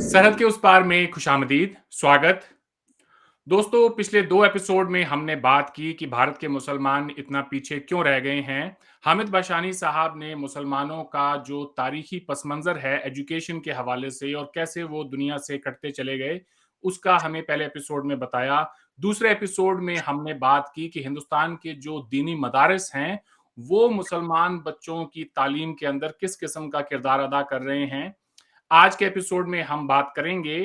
सरहद के उस पार में खुशामदीद, स्वागत। दोस्तों, पिछले 2 एपिसोड में हमने बात की कि भारत के मुसलमान इतना पीछे क्यों रह गए हैं। हामिद बाशानी साहब ने मुसलमानों का जो तारीखी पस-मंज़र है एजुकेशन के हवाले से और कैसे वो दुनिया से कटते चले गए, उसका हमें पहले एपिसोड में बताया। दूसरे एपिसोड में हमने बात की कि हिंदुस्तान के जो दीनी मदारिस हैं, वो मुसलमान बच्चों की तालीम के अंदर किस किस्म का किरदार अदा कर रहे हैं। आज के एपिसोड में हम बात करेंगे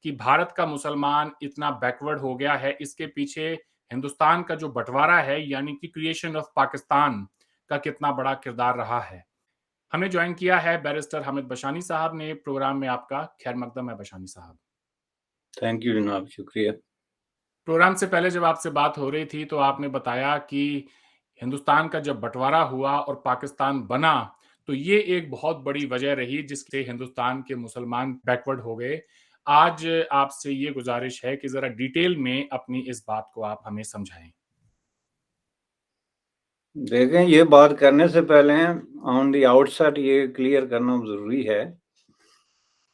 कि भारत का मुसलमान इतना बैकवर्ड हो गया है, इसके पीछे हिंदुस्तान का जो बँटवारा है यानी कि क्रिएशन ऑफ पाकिस्तान का कितना बड़ा किरदार रहा है। हमें जॉइन किया है बैरिस्टर हामिद बशानी साहब ने। प्रोग्राम में आपका खैर मकदम है बशानी साहब। थैंक यू जनाब, शुक्रिया। प्रोग्राम से पहले जब आपसे बात हो रही थी तो आपने बताया कि हिंदुस्तान का जब बँटवारा हुआ और पाकिस्तान बना, तो ये एक बहुत बड़ी वजह रही जिससे हिंदुस्तान के मुसलमान बैकवर्ड हो गए। आज आपसे ये गुज़ारिश है कि ज़रा डिटेल में अपनी इस बात को आप हमें समझाएँ। देखें, ये बात करने से पहले ऑन द आउटसेट ये क्लियर करना ज़रूरी है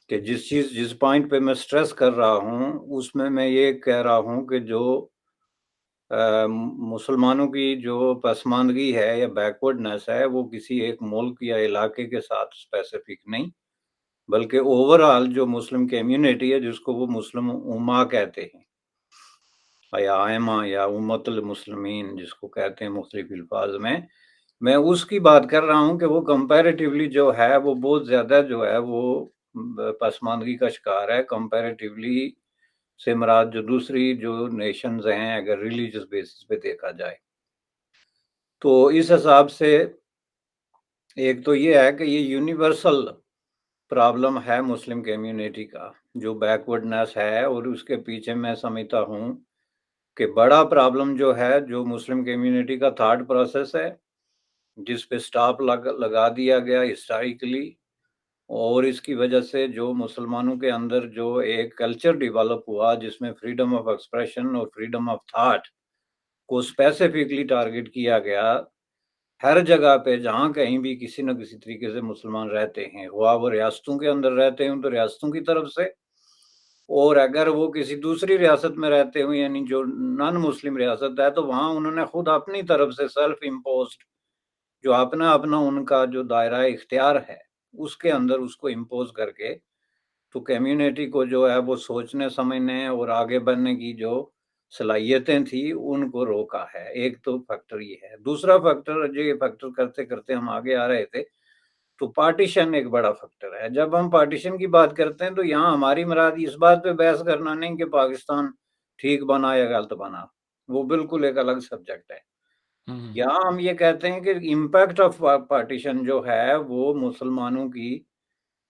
कि जिस पॉइंट पे मैं स्ट्रेस कर रहा हूँ, उसमें मैं ये कह रहा हूँ कि जो मुसलमानों की जो पसमानदगी है या बैकवर्डनेस है, वो किसी एक मुल्क या इलाके के साथ स्पेसिफिक नहीं, बल्कि ओवरऑल जो मुस्लिम कम्युनिटी है, जिसको वो मुस्लिम उम्मा कहते हैं, या आइमा या उम्मतुल मुस्लिमीन जिसको कहते हैं मुख्तलिफ अल्फाज में। मैं उसकी बात कर रहा हूँ कि वो कंपैरेटिवली जो है वो बहुत ज़्यादा जो है वो पसमानदगी का शिकार है कंपैरेटिवली से मुराद जो दूसरी जो नेशंस हैं अगर रिलीजियस बेसिस पे देखा जाए। तो इस हिसाब से एक तो ये है कि ये यूनिवर्सल प्रॉब्लम है मुस्लिम कम्युनिटी का, जो बैकवर्डनेस है और उसके पीछे मैं समझता हूँ कि बड़ा प्रॉब्लम जो है, जो मुस्लिम कम्युनिटी का थॉट प्रोसेस है, जिस पे स्टॉप लगा दिया गया हिस्टोरिकली, और इसकी वजह से जो मुसलमानों के अंदर जो एक कल्चर डेवलप हुआ जिसमें फ्रीडम ऑफ एक्सप्रेशन और फ्रीडम ऑफ थॉट को स्पेसिफिकली टारगेट किया गया। हर जगह पे जहाँ कहीं भी किसी न किसी तरीके से मुसलमान रहते हैं, हुआ वो रियासतों के अंदर रहते हों तो रियासतों की तरफ से, और अगर वो किसी दूसरी रियासत में रहते हों यानी जो नॉन मुस्लिम रियासत है, तो वहाँ उन्होंने खुद अपनी तरफ से सेल्फ इम्पोज्ड जो अपना-अपना उनका जो दायरा इख्तियार है, उसके अंदर उसको इम्पोज़ करके, तो कम्युनिटी को जो है वो सोचने, समझने और आगे बढ़ने की जो सलाहियतें थी, उनको रोका है। एक तो फैक्टर ये है। दूसरा फैक्टर जो ये फैक्टर करते-करते हम आगे आ रहे थे, तो पार्टीशन एक बड़ा फैक्टर है। जब हम पार्टीशन की बात करते हैं, तो यहाँ हमारी मुराद इस बात पे बहस करना नहीं कि पाकिस्तान ठीक बना या गलत बना, वो बिल्कुल एक अलग सब्जेक्ट है। हुँ, हुँ। यहाँ हम ये कहते हैं कि इम्पैक्ट ऑफ पार्टीशन जो है वो मुसलमानों की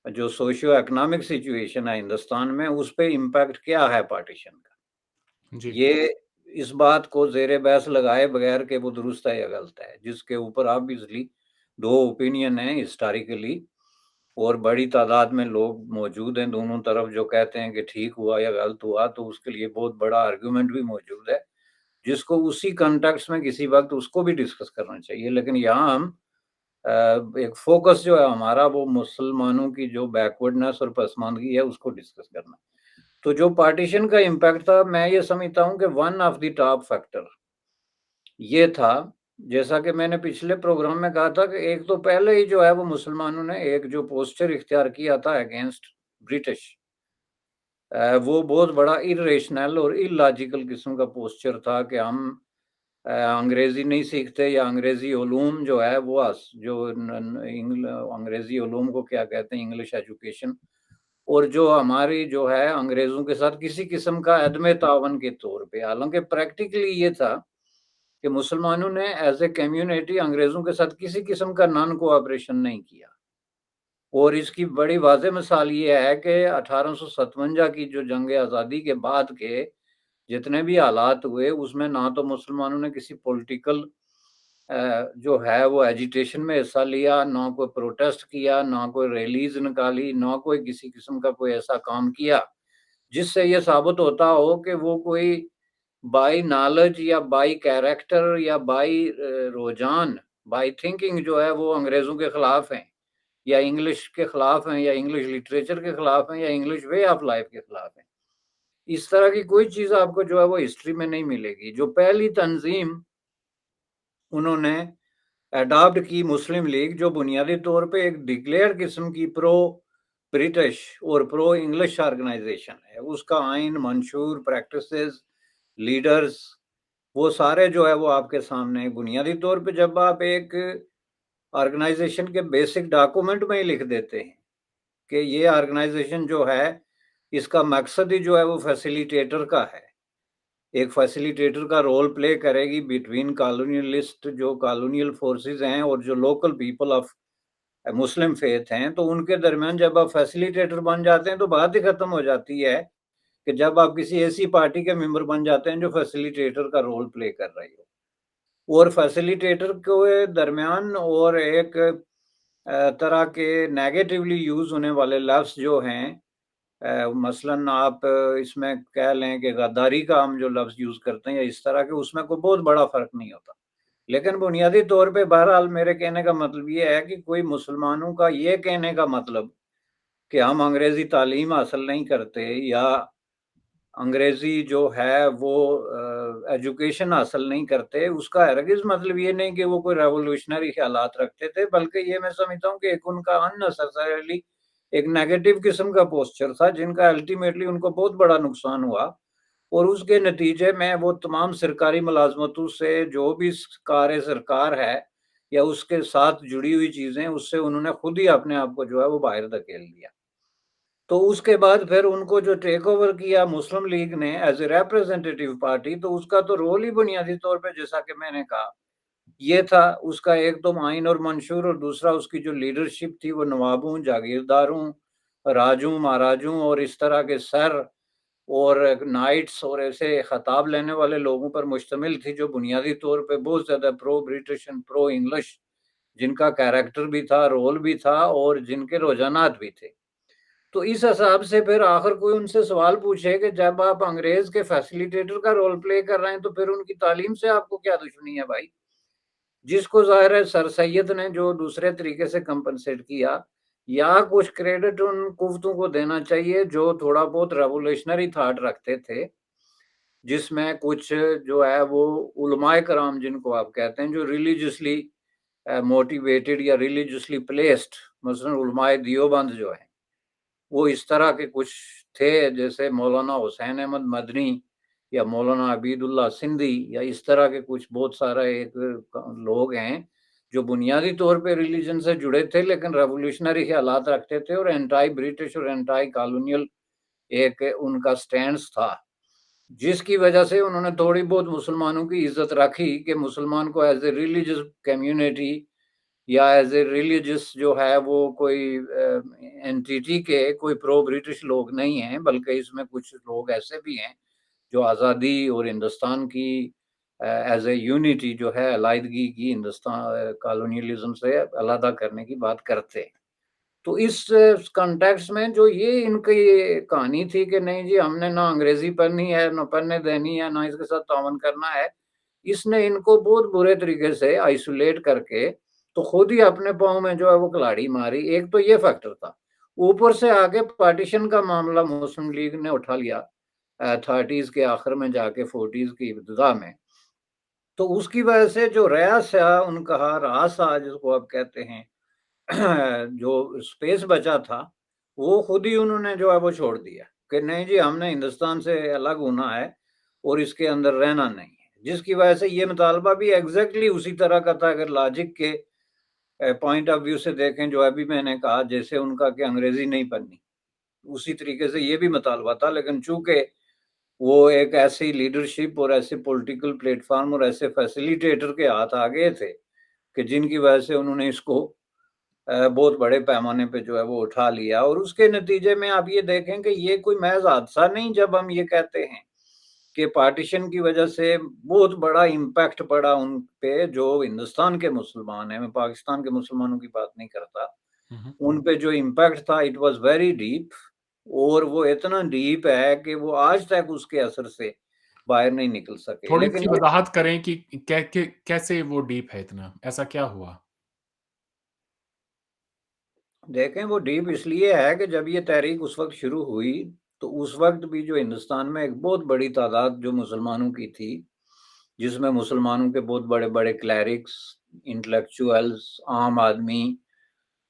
जो सोशियो इकोनॉमिक सिचुएशन है हिंदुस्तान में, उस पे इम्पैक्ट क्या है पार्टीशन का। जी। ये इस बात को ज़ेरे बहस लगाए बगैर कि वो दुरुस्त है या गलत है, जिसके ऊपर ऑब्वियसली 2 ओपिनियन हैं हिस्टोरिकली, और बड़ी तादाद में लोग मौजूद हैं दोनों तरफ जो कहते हैं कि ठीक हुआ या गलत हुआ, तो उसके लिए बहुत बड़ा आर्गुमेंट भी मौजूद है, जिसको उसी कॉन्टेक्स्ट में किसी वक़्त उसको भी डिस्कस करना चाहिए। लेकिन यहाँ हम अ, एक फ़ोकस जो है हमारा वो मुसलमानों की जो बैकवर्डनेस और पसमानदगी है उसको डिस्कस करना है। तो जो पार्टीशन का इम्पैक्ट था, मैं ये समझता हूँ कि one of the top factor ये था, जैसा कि मैंने पिछले प्रोग्राम में कहा था कि एक तो पहले ही जो है वो मुसलमानों ने एक जो पोस्चर इख्तियार किया था अगेंस्ट ब्रिटिश, वो बहुत बड़ा इर्रेशनल और इलॉजिकल किस्म का पोस्चर था कि हम अंग्रेज़ी नहीं सीखते या अंग्रेज़ी उलूम जो है वो जो अंग्रेज़ी उलूम को क्या कहते हैं, इंग्लिश एजुकेशन, और जो हमारी जो है अंग्रेज़ों के साथ किसी किस्म का अदम तावन के तौर पे, हालाँकि प्रैक्टिकली ये था कि मुसलमानों ने एज़ ए कम्युनिटी अंग्रेज़ों के साथ किसी किस्म का नॉन कोऑपरेशन नहीं किया। और इसकी बड़ी वाज़ह मिसाल ये है कि 1857 की जो जंग-ए-आज़ादी के बाद के जितने भी हालात हुए, उसमें ना तो मुसलमानों ने किसी पॉलिटिकल जो है वो एजिटेशन में हिस्सा लिया, ना कोई प्रोटेस्ट किया, ना कोई रैलीज़ निकाली, ना कोई किसी किस्म का कोई ऐसा काम किया, जिससे ये साबित होता हो कि वो कोई बाय नॉलेज या बाय कैरेक्टर या बाय रुझान, बाय थिंकिंग जो है वो अंग्रेज़ों के खिलाफ हैं, या इंग्लिश के खिलाफ हैं, या इंग्लिश लिटरेचर के खिलाफ हैं, या इंग्लिश वे ऑफ लाइफ के खिलाफ हैं। इस तरह की कोई चीज़ आपको जो है वो हिस्ट्री में नहीं मिलेगी। जो पहली तंज़ीम उन्होंने अडॉप्ट की मुस्लिम लीग, जो बुनियादी तौर पे एक डिक्लेयर किस्म की प्रो ब्रिटिश और प्रो इंग्लिश ऑर्गेनाइजेशन है। उसका आइन, मंशूर, प्रैक्टिसेस, लीडर्स, वो सारे जो है वो आपके सामने हैं। बुनियादी तौर पे जब आप एक ऑर्गेनाइजेशन के बेसिक डॉक्यूमेंट में ही लिख देते हैं कि ये ऑर्गेनाइजेशन जो है, इसका मकसद ही जो है वो फैसिलिटेटर का है। एक फैसिलिटेटर का रोल प्ले करेगी बिटवीन कॉलोनियलिस्ट, जो कॉलोनियल फोर्सेस हैं, और जो local people of Muslim faith हैं। तो उनके दरमियान जब आप फैसिलिटेटर बन जाते हैं तो बात ही खत्म हो जाती है कि जब आप किसी ऐसी पार्टी के मेंबर बन जाते हैं जो फैसिलिटेटर का रोल प्ले कर रही हो, और फैसिलिटेटर के दरमियान और एक तरह के नेगेटिवली यूज होने वाले लफ्ज जो हैं, मसलन आप इसमें कह लें कि गद्दारी का हम जो लफ्ज यूज करते हैं या इस तरह के, उसमें कोई बहुत बड़ा फर्क नहीं होता। लेकिन बुनियादी तौर पे बहरहाल मेरे कहने का मतलब ये है कि कोई मुसलमानों का ये कहने का मतलब कि हम अंग्रेजी तालीम हासिल नहीं करते, या अंग्रेजी जो है वो एजुकेशन हासिल नहीं करते, उसका हरगिज मतलब ये नहीं कि वो कोई रेवोल्यूशनरी ख्यालात रखते थे, बल्कि ये मैं समझता हूँ कि एक उनका अननेसेसरीली एक नेगेटिव किस्म का पोस्चर था, जिनका अल्टीमेटली उनको बहुत बड़ा नुकसान हुआ। और उसके नतीजे में वो तमाम सरकारी मुलाजमतों से जो भी कार्य सरकार है या उसके साथ जुड़ी हुई चीजें, उससे उन्होंने खुद ही अपने आप को जो है वो बाहर धकेल दिया। तो उसके बाद फिर उनको जो टेक ओवर किया मुस्लिम लीग ने एज ए रिप्रेजेंटेटिव पार्टी, तो उसका तो रोल ही बुनियादी तौर पे, जैसा कि मैंने कहा, ये था। उसका एक तो आइन और मंशूर, और दूसरा उसकी जो लीडरशिप थी वो नवाबों, जागीरदारों, राजों, महाराजों और इस तरह के सर और नाइट्स और ऐसे खिताब लेने वाले लोगों पर मुश्तमिल थी, जो बुनियादी तौर पे बहुत ज़्यादा pro British and pro English, जिनका कैरेक्टर भी था, रोल भी था, और जिनके रुझानात भी थे। तो इस हिसाब से फिर आखिर कोई उनसे सवाल पूछे कि जब आप अंग्रेज के फैसिलिटेटर का रोल प्ले कर रहे हैं, तो फिर उनकी तालीम से आपको क्या दुश्मनी है भाई? जिसको ज़ाहिर है सर सैयद ने जो दूसरे तरीके से कंपनसेट किया, या कुछ क्रेडिट उन कुफ्तों को देना चाहिए जो थोड़ा बहुत रेवोल्यूशनरी थॉट रखते थे, जिसमें कुछ जो है वो उलमाए कराम जिनको आप कहते हैं, जो रिलीजियसली मोटिवेटेड या रिलीजियसली प्लेस्ड, मसलन उलमाए दियोबंद जो है, वो इस तरह के कुछ थे, जैसे मौलाना हुसैन अहमद मदनी या मौलाना अबीदुल्ला सिंधी, या इस तरह के कुछ बहुत सारा एक लोग हैं जो बुनियादी तौर पे रिलीजन से जुड़े थे, लेकिन रेवोल्यूशनरी ख्यालात रखते थे, और एंटी ब्रिटिश और एंटी कॉलोनियल एक उनका स्टैंड था, जिसकी वजह से उन्होंने थोड़ी बहुत मुसलमानों की इज्जत रखी कि मुसलमान को एज ए रिलीजियस कम्युनिटी या एज ए रिलीजियस जो है वो कोई एंटिटी के कोई प्रो ब्रिटिश लोग नहीं हैं, बल्कि इसमें कुछ लोग ऐसे भी हैं जो आज़ादी और हिंदुस्तान की एज ए यूनिटी जो है, अलाइदगी की, हिंदुस्तान कॉलोनियलिज्म से अलहदा करने की बात करते हैं। तो इस कॉन्टेक्स्ट में जो ये इनकी ये कहानी थी कि नहीं जी, हमने ना अंग्रेजी पढ़नी है, ना पढ़ने देनी है, ना इसके साथ ताउन करना है, इसने इनको बहुत बुरे तरीके से आइसोलेट करके तो खुद ही अपने पाँव में जो है वो कुल्हाड़ी मारी। एक तो ये फैक्टर था। ऊपर से आके पार्टीशन का मामला मुस्लिम लीग ने उठा लिया 30s के आखिर में जाके 40s की इब्तिदा में। तो उसकी वजह से जो रयास था उनका, रासा जिसको आप कहते हैं, जो स्पेस बचा था, वो खुद ही उन्होंने जो है वो छोड़ दिया कि नहीं जी, हमने हिंदुस्तान से अलग होना है और इसके अंदर रहना नहीं है। जिसकी वजह से ये मुतालबा भी एग्जैक्टली उसी तरह का था। अगर लॉजिक के पॉइंट ऑफ व्यू से देखें, जो अभी मैंने कहा, जैसे उनका कि अंग्रेजी नहीं पढ़नी, उसी तरीके से ये भी मुतालबा था। लेकिन चूंकि वो एक ऐसी लीडरशिप और ऐसे पॉलिटिकल प्लेटफॉर्म और ऐसे फैसिलिटेटर के हाथ आ गए थे कि जिनकी वजह से उन्होंने इसको बहुत बड़े पैमाने पे जो है वो उठा लिया। और उसके नतीजे में आप ये देखें कि ये कोई महज हादसा नहीं, जब हम ये कहते हैं कि पार्टीशन की वजह से बहुत बड़ा इम्पैक्ट पड़ा उन पे जो हिंदुस्तान के मुसलमान हैं, मैं पाकिस्तान के मुसलमानों की बात नहीं करता, हम्म। उन पे जो इम्पैक्ट था इट वाज वेरी डीप। और वो इतना डीप है कि वो आज तक उसके असर से बाहर नहीं निकल सके। थोड़ी लेकिन सी वजाहत करें कि कैसे वो डीप है इतना, ऐसा क्या हुआ? देखें, वो डीप इसलिए है कि जब ये तहरीक उस वक्त शुरू हुई तो उस वक्त भी जो हिंदुस्तान में एक बहुत बड़ी तादाद जो मुसलमानों की थी, जिसमें मुसलमानों के बहुत बड़े बड़े क्लैरिक्स, इंटेलेक्चुअल्स, आम आदमी,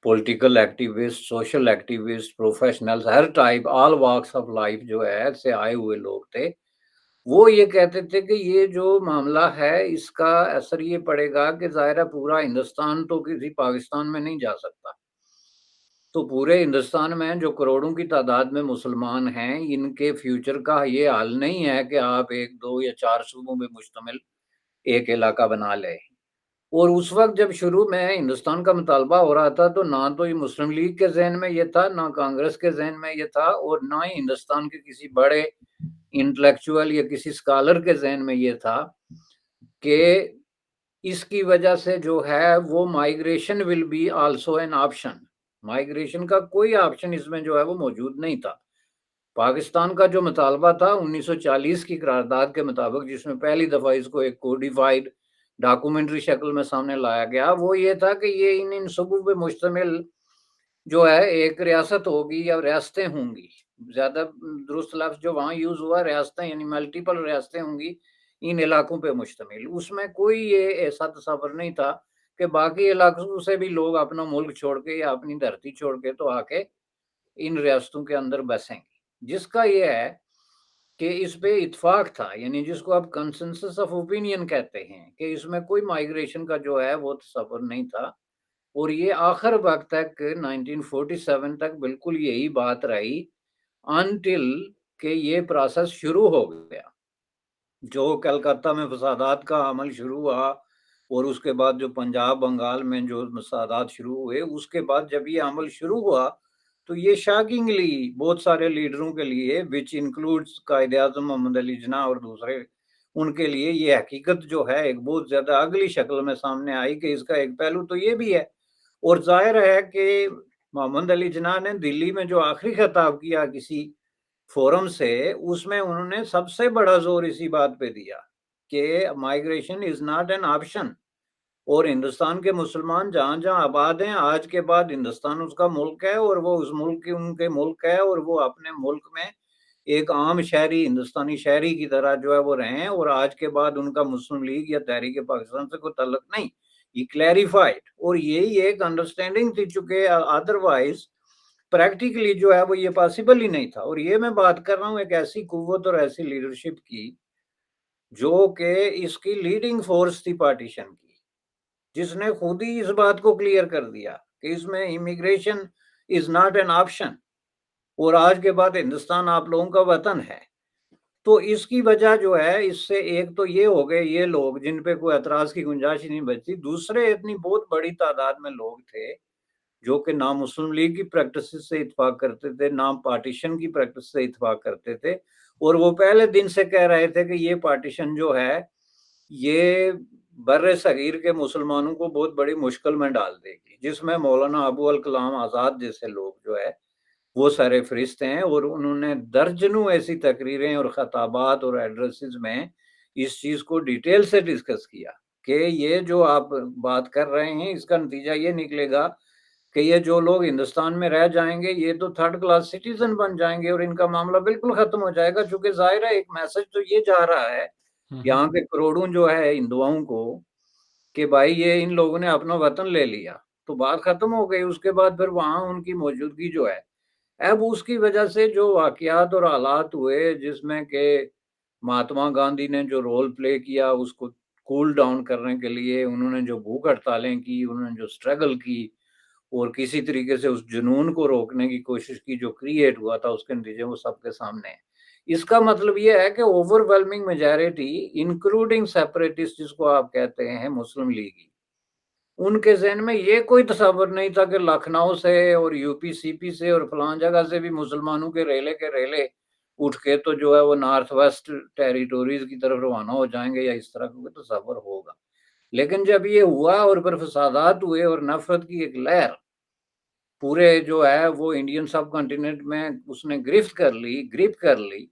political activist, social activist, professionals, हर type, all walks of life जो है से आए हुए लोग थे। वो ये कहते थे कि ये जो मामला है इसका असर ये पड़ेगा कि ज़ाहिर है पूरा हिंदुस्तान तो किसी पाकिस्तान में नहीं जा सकता। तो पूरे हिंदुस्तान में जो करोड़ों की तादाद में मुसलमान हैं, इनके फ्यूचर का ये हाल नहीं है कि आप 1, 2 या 4 सूबों में मुश्तमिल एक इलाका बना लें। और उस वक़्त जब शुरू में हिंदुस्तान का मुतालबा हो रहा था, तो ना तो ये मुस्लिम लीग के ज़हन में ये था, ना कांग्रेस के ज़हन में ये था और ना ही हिंदुस्तान के किसी बड़े इंटेलेक्चुअल या किसी स्कॉलर के ज़हन में ये था कि इसकी वजह से जो है वो migration will be also an option. Migration का कोई ऑप्शन इसमें जो है वो मौजूद नहीं था। पाकिस्तान का जो मुतालबा था 1940 की करारदाद के मुताबिक, जिसमें पहली दफ़ा इसको एक कोडिफाइड डॉक्यूमेंट्री शक्ल में सामने लाया गया, वो ये था कि ये इन सूबों पे मुश्तमिल जो है एक रियासत होगी या रियासतें होंगी। ज़्यादा दुरुस्त लफ्ज़ जो वहाँ यूज़ हुआ रियासतें, यानी मल्टीपल रियासतें होंगी इन इलाकों पे मुश्तमिल। उसमें कोई ये ऐसा तस्वर नहीं था कि बाकी इलाकों से भी लोग अपना मुल्क छोड़ के या अपनी धरती छोड़ के तो आके इन रियासतों के अंदर बसेंगे। जिसका ये है कि इस पे इत्तेफ़ाक था, यानी जिसको आप कंसेंसस ऑफ ओपिनियन कहते हैं कि इसमें कोई माइग्रेशन का जो है वो तस्वर नहीं था। और ये आखिर वक़्त तक 1947 तक बिल्कुल यही बात रही अनटिल के ये प्रोसेस शुरू हो गया। जो कलकत्ता में फ़सादात का अमल शुरू हुआ और उसके बाद जो पंजाब, बंगाल में जो फ़सादात शुरू हुए, उसके बाद जब ये अमल शुरू हुआ, तो ये शॉकिंगली बहुत सारे लीडरों के लिए व्हिच इंक्लूड्स कायद-ए-आज़म मोहम्मद अली जिन्नाह और दूसरे, उनके लिए ये हकीकत जो है एक बहुत ज़्यादा अगली शक्ल में सामने आई कि इसका एक पहलू तो ये भी है। और ज़ाहिर है कि मोहम्मद अली जिन्नाह ने दिल्ली में जो आखिरी खिताब किया किसी फोरम से, उसमें उन्होंने सबसे बड़ा ज़ोर इसी बात पे दिया कि migration is not an option. और हिंदुस्तान के मुसलमान जहाँ-जहाँ आबाद हैं, आज के बाद हिंदुस्तान उसका मुल्क है और वो उस मुल्क की उनके मुल्क है और वो अपने मुल्क में एक आम शहरी, हिंदुस्तानी शहरी की तरह जो है वो रहें और आज के बाद उनका मुस्लिम लीग या तहरीक-ए-पाकिस्तान से कोई ताल्लुक नहीं। ये क्लैरिफाइड और यही एक अंडरस्टैंडिंग थी, चूँकि अदरवाइज़ प्रैक्टिकली जो है वो ये पॉसिबल ही नहीं था। और ये मैं बात कर रहा हूँ एक ऐसी कुव्वत और ऐसी लीडरशिप की, जो कि इसकी लीडिंग फ़ोर्स थी पार्टीशन की, जिसने खुद ही इस बात को क्लियर कर दिया कि इसमें immigration is not an option और आज के बाद हिंदुस्तान आप लोगों का वतन है। तो इसकी वजह जो है, इससे एक तो ये हो गए ये लोग जिन पे कोई एतराज़ की गुंजाइश ही नहीं बचती। दूसरे इतनी बहुत बड़ी तादाद में लोग थे जो कि ना मुस्लिम लीग की प्रैक्टिसेस से इत्तेफाक करते थे, ना पार्टीशन की प्रैक्टिस से इत्तेफाक करते थे। और वो पहले दिन से कह रहे थे कि ये पार्टीशन जो है, ये बर्र-ए-सगीर के मुसलमानों को बहुत बड़ी मुश्किल में डाल देगी, जिसमें मौलाना अबू अल कलाम आज़ाद जैसे लोग जो है, वो सरफ़हरिस्त हैं और उन्होंने दर्जनों ऐसी तकरीरें और ख़ताबात और एड्रेसेस में इस चीज़ को डिटेल से डिस्कस किया कि ये जो आप बात कर रहे हैं, इसका नतीजा ये निकलेगा कि ये जो लोग हिंदुस्तान में रह जाएँगे, ये तो थर्ड क्लास सिटीज़न बन जाएँगे और इनका मामला बिल्कुल ख़त्म हो जाएगा। चूँकि ज़ाहिर है एक मैसेज तो ये जा रहा है, हुँ, हुँ। यहाँ के करोड़ों जो है हिंदुओं को, कि भाई ये इन लोगों ने अपना वतन ले लिया, तो बात ख़त्म हो गई। उसके बाद फिर वहाँ उनकी मौजूदगी जो है, अब उसकी वजह से जो वाक़यात और हालात हुए, जिसमें कि महात्मा गांधी ने जो रोल प्ले किया, उसको कूल डाउन करने के लिए उन्होंने जो भूख हड़तालें की, उन्होंने जो स्ट्रगल की और किसी तरीके से उस जुनून को रोकने की कोशिश की जो क्रिएट हुआ था, उसके नतीजे वो सबके सामने हैं। इसका मतलब ये है कि ओवरवेलमिंग मेजॉरिटी इंक्लूडिंग सेपरेटिस्ट जिसको आप कहते हैं मुस्लिम लीगी, उनके ज़हन में ये कोई तसव्वुर नहीं था कि लखनऊ से और यूपी, सीपी से और फलान जगह से भी मुसलमानों के रेले उठ के तो जो है वो नॉर्थ वेस्ट टेरिटोरीज़ की तरफ रवाना हो जाएँगे या इस तरह का कोई तसव्वुर होगा। लेकिन जब ये हुआ और फिर फ़सादात हुए और नफ़रत की एक लहर पूरे जो है वो इंडियन सबकॉन्टिनेंट में उसने ग्रिप कर ली,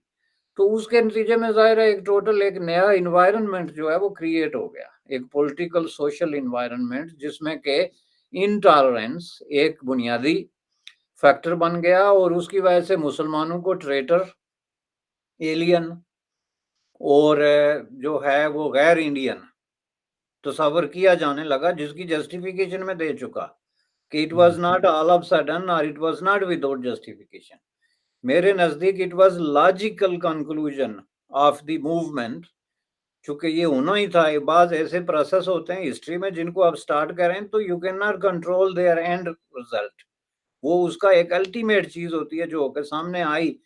तो उसके नतीजे में ज़ाहिर है एक टोटल एक नया एनवायरनमेंट जो है वो क्रिएट हो गया। एक पॉलिटिकल सोशल एनवायरनमेंट जिसमें के इनटॉलरेंस एक बुनियादी फैक्टर बन गया और उसकी वजह से मुसलमानों को ट्रेटर, एलियन और जो है वो गैर इंडियन तस्वर किया जाने लगा, जिसकी जस्टिफिकेशन मैं दे चुका कि it was not all of sudden और it was not without justification. मेरे नजदीक it was logical conclusion of the movement, चूंकि ये होना ही था। ये बाज ऐसे प्रोसेस होते हैं हिस्ट्री में जिनको आप स्टार्ट करें तो you can not control their and result. वो उसका एक अल्टीमेट चीज होती है जो होकर सामने आई।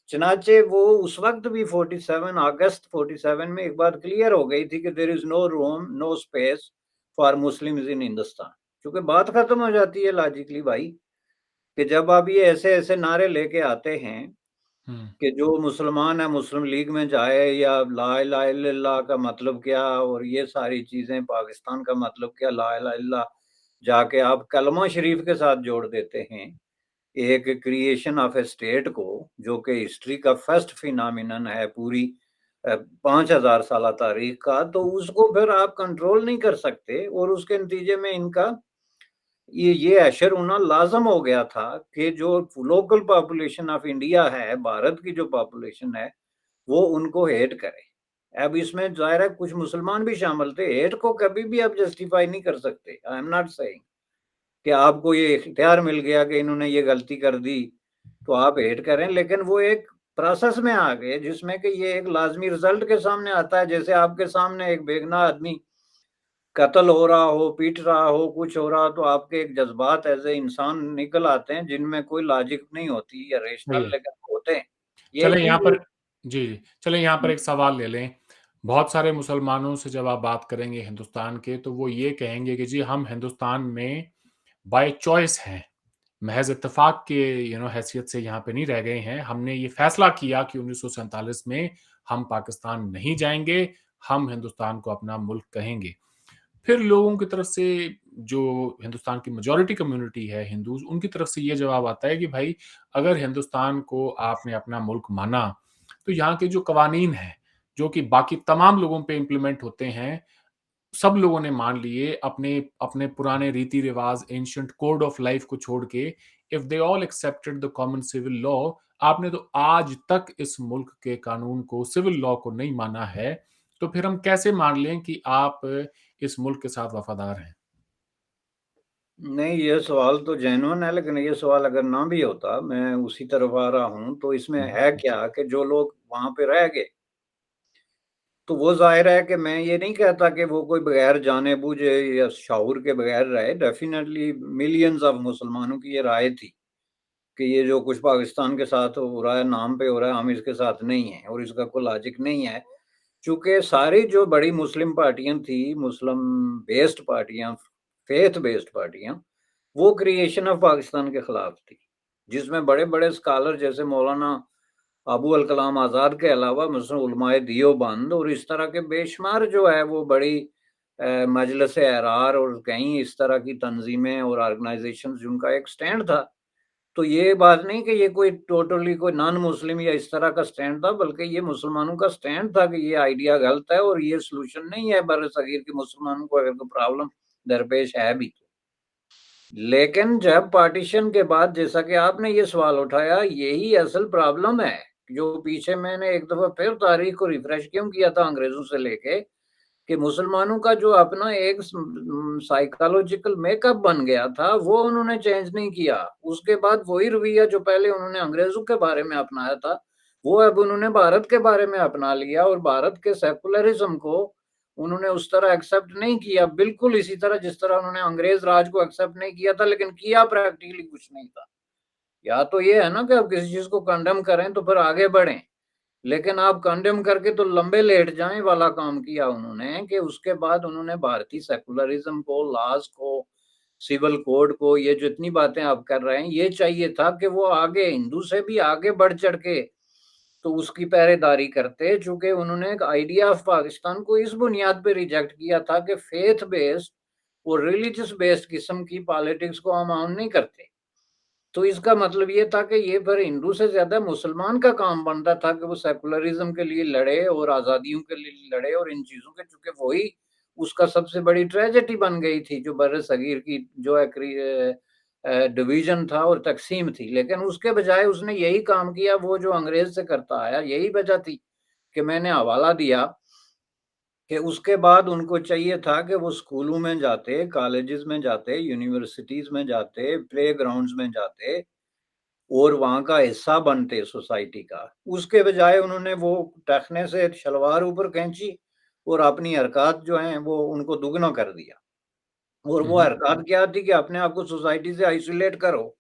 चनाचे वो उस वक्त भी 47 अगस्त 47 में एक बात क्लियर हो गई थी कि there is no room, no space for Muslims in Hindustan. क्योंकि बात खत्म हो जाती है लॉजिकली भाई, कि जब आप ये ऐसे ऐसे नारे लेके आते हैं हम्म। कि जो मुसलमान है मुस्लिम लीग में जाए, या ला इलाहा इल्लल्लाह का मतलब क्या, और ये सारी चीजें, पाकिस्तान का मतलब क्या, ला इलाहा इल्लल्लाह जाके आप कलमा शरीफ के साथ जोड़ देते हैं एक क्रिएशन ऑफ ए स्टेट को, जो कि हिस्ट्री का फर्स्ट फिनोमिनन है पूरी 5,000 साल तारीख का। तो उसको फिर आप कंट्रोल नहीं कर सकते, और उसके नतीजे में इनका ये अशर होना लाजम हो गया था कि जो लोकल पॉपुलेशन ऑफ इंडिया है, भारत की जो पॉपुलेशन है, वो उनको हेट करे। अब इसमें जाहिर है कुछ मुसलमान भी शामिल थे। हेट को कभी भी आप जस्टिफाई नहीं कर सकते। आई एम नॉट सेइंग कि आपको ये इख्तियार मिल गया कि इन्होंने ये गलती कर दी तो आप हेट करें, लेकिन वो एक प्रोसेस में आ गए जिसमें कि ये एक लाजमी रिजल्ट के सामने आता है। जैसे आपके सामने एक बेगुनाह आदमी कत्ल हो रहा हो, पीट रहा हो, कुछ हो रहा हो, तो आपके एक जज्बात एज ए इंसान निकल आते हैं जिनमें कोई लॉजिक नहीं होती या सही रेशनल, है। लेकिन होते हैं। यही चलें यहाँ चीज। पर जी, जी। चलें यहाँ पर एक सवाल ले लें। बहुत सारे मुसलमानों से जब आप बात करेंगे हिंदुस्तान के, तो वो ये कहेंगे कि जी हम हिंदुस्तान में बाय चॉइस हैं। महज़ इत्तेफ़ाक के हैसियत से यहाँ पे नहीं रह गए हैं। हमने ये फ़ैसला किया कि 1947 में हम पाकिस्तान नहीं जाएँगे, हम हिंदुस्तान को अपना मुल्क कहेंगे। फिर लोगों की तरफ से जो हिंदुस्तान की मेजॉरिटी कम्युनिटी है हिंदूज़, उनकी तरफ से ये जवाब आता है कि भाई अगर हिंदुस्तान को आपने अपना मुल्क माना, तो यहाँ के जो कवानीन हैं, जो कि बाकी तमाम लोगों पे इम्प्लीमेंट होते हैं, सब लोगों ने मान लिए अपने अपने पुराने रीति-रिवाज़, एंशिएंट कोड ऑफ लाइफ को छोड़ के, if they all accepted the common civil law, आपने तो आज तक इस मुल्क के कानून को, सिविल लॉ को नहीं माना है, तो फिर हम कैसे मान लें कि आप इस मुल्क के साथ वफ़ादार हैं? नहीं, ये सवाल तो जेन्युइन है, लेकिन ये सवाल अगर ना भी होता, मैं उसी तरफ आ रहा हूँ, तो इसमें हुँ, है क्या कि जो लोग वहाँ पे रह गए, तो वो ज़ाहिर है कि मैं ये नहीं कहता कि वो कोई बगैर जाने-बूझे या शऊर के बगैर रहे। डेफ़िनेटली मिलियंस ऑफ मुसलमानों की ये राय थी कि ये जो कुछ पाकिस्तान के साथ हो रहा है, नाम पे हो रहा है, हम इसके साथ नहीं हैं और इसका कोई लॉजिक नहीं है। चूँकि सारी जो बड़ी मुस्लिम पार्टियाँ थी, मुस्लिम बेस्ड पार्टियाँ, फ़ेथ बेस्ड पार्टियाँ, वो क्रिएशन ऑफ पाकिस्तान के खिलाफ थी, जिसमें बड़े-बड़े स्कॉलर जैसे मौलाना अबू अल कलाम आज़ाद के अलावा मसलन उलमाए देओबंद और इस तरह के बेशुमार जो है वो बड़ी मजलिस एरार और कई इस तरह की तंजीमें और ऑर्गेनाइजेशंस जिनका एक स्टैंड था। तो ये बात नहीं कि ये कोई टोटली कोई नॉन मुस्लिम या इस तरह का स्टैंड था, बल्कि ये मुसलमानों का स्टैंड था कि ये आइडिया गलत है और ये सॉल्यूशन नहीं है बर-ए-सगीर के मुसलमानों को अगर कोई प्रॉब्लम दरपेश है भी तो। लेकिन जब पार्टीशन के बाद, जैसा कि आपने ये सवाल उठाया, यही असल प्रॉब्लम है। जो पीछे मैंने एक दफ़ा फिर तारीख को रिफ्रेश क्यों किया था अंग्रेज़ों से लेके, कि मुसलमानों का जो अपना एक साइकोलॉजिकल मेकअप बन गया था, वो उन्होंने चेंज नहीं किया। उसके बाद वही रवैया जो पहले उन्होंने अंग्रेज़ों के बारे में अपनाया था, वो अब उन्होंने भारत के बारे में अपना लिया और भारत के सेकुलरिज़्म को उन्होंने उस तरह एक्सेप्ट नहीं किया, बिल्कुल इसी तरह जिस तरह उन्होंने अंग्रेज़ राज को एक्सेप्ट नहीं किया था, लेकिन किया प्रैक्टिकली कुछ नहीं था। या तो ये है ना कि आप किसी चीज़ को कंडेम करें तो फिर आगे बढ़ें। लेकिन आप कंडेम करके तो लंबे लेट जाएँ वाला काम किया उन्होंने, कि उसके बाद उन्होंने भारतीय सेकुलरिज़्म को, लॉज़ को, सिविल कोड को, ये जो इतनी बातें आप कर रहे हैं, ये चाहिए था कि वो आगे हिंदू से भी आगे बढ़ चढ़ के तो उसकी पहरेदारी करते, चूँकि उन्होंने एक आइडिया ऑफ पाकिस्तान को इस बुनियाद पे रिजेक्ट किया था कि फेथ बेस्ड और रिलिजियस बेस्ड किस्म की पॉलिटिक्स को हम ऑन नहीं करते। तो इसका मतलब ये था कि ये फिर हिंदू से ज़्यादा मुसलमान का काम बनता था कि वो सेकुलरिज़्म के लिए लड़े और आज़ादियों के लिए लड़े और इन चीज़ों के, चूँकि वही उसका सबसे बड़ी ट्रेजेडी बन गई थी, जो बर्र सगीर की जो है डिवीजन था और तकसीम थी, लेकिन उसके बजाय उसने यही काम किया वो जो अंग्रेज से करता आया। यही वजह थी कि मैंने हवाला दिया कि उसके बाद उनको चाहिए था कि वो स्कूलों में जाते, कॉलेजेस में जाते, यूनिवर्सिटीज में जाते, प्ले ग्राउंड्स में जाते और वहाँ का हिस्सा बनते सोसाइटी का। उसके बजाय उन्होंने वो टखने से शलवार ऊपर खींची और अपनी हरकत जो है वो उनको दुगना कर दिया। और हुँ, वो हुँ। हरकत क्या थी कि अपने आप को सोसाइटी से आइसोलेट करो।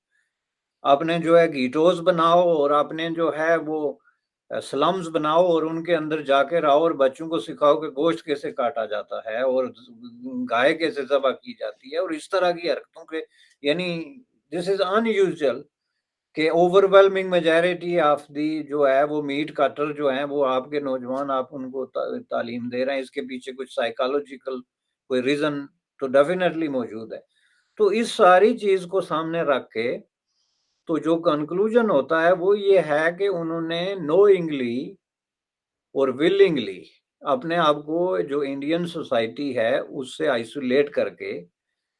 आपने जो है गीटोज़ बनाओ और आपने जो है वो स्लम्स बनाओ और उनके अंदर जाके रहो और बच्चों को सिखाओ कि गोश्त कैसे काटा जाता है और गाय कैसे ज़बह की जाती है और इस तरह की हरकतों के यानी दिस इज़ अनयूजुअल कि ओवरवेलमिंग मेजॉरिटी ऑफ दी जो है वो मीट कटर जो हैं वो आपके नौजवान आप उनको तालीम दे रहे हैं। इसके पीछे कुछ साइकोलॉजिकल कोई रीज़न तो डेफ़िनेटली मौजूद है। तो इस सारी चीज़ को सामने रख के तो जो कंक्लूजन होता है वो ये है कि उन्होंने नोइंगली और विलिंगली अपने आप को जो इंडियन सोसाइटी है उससे आइसोलेट करके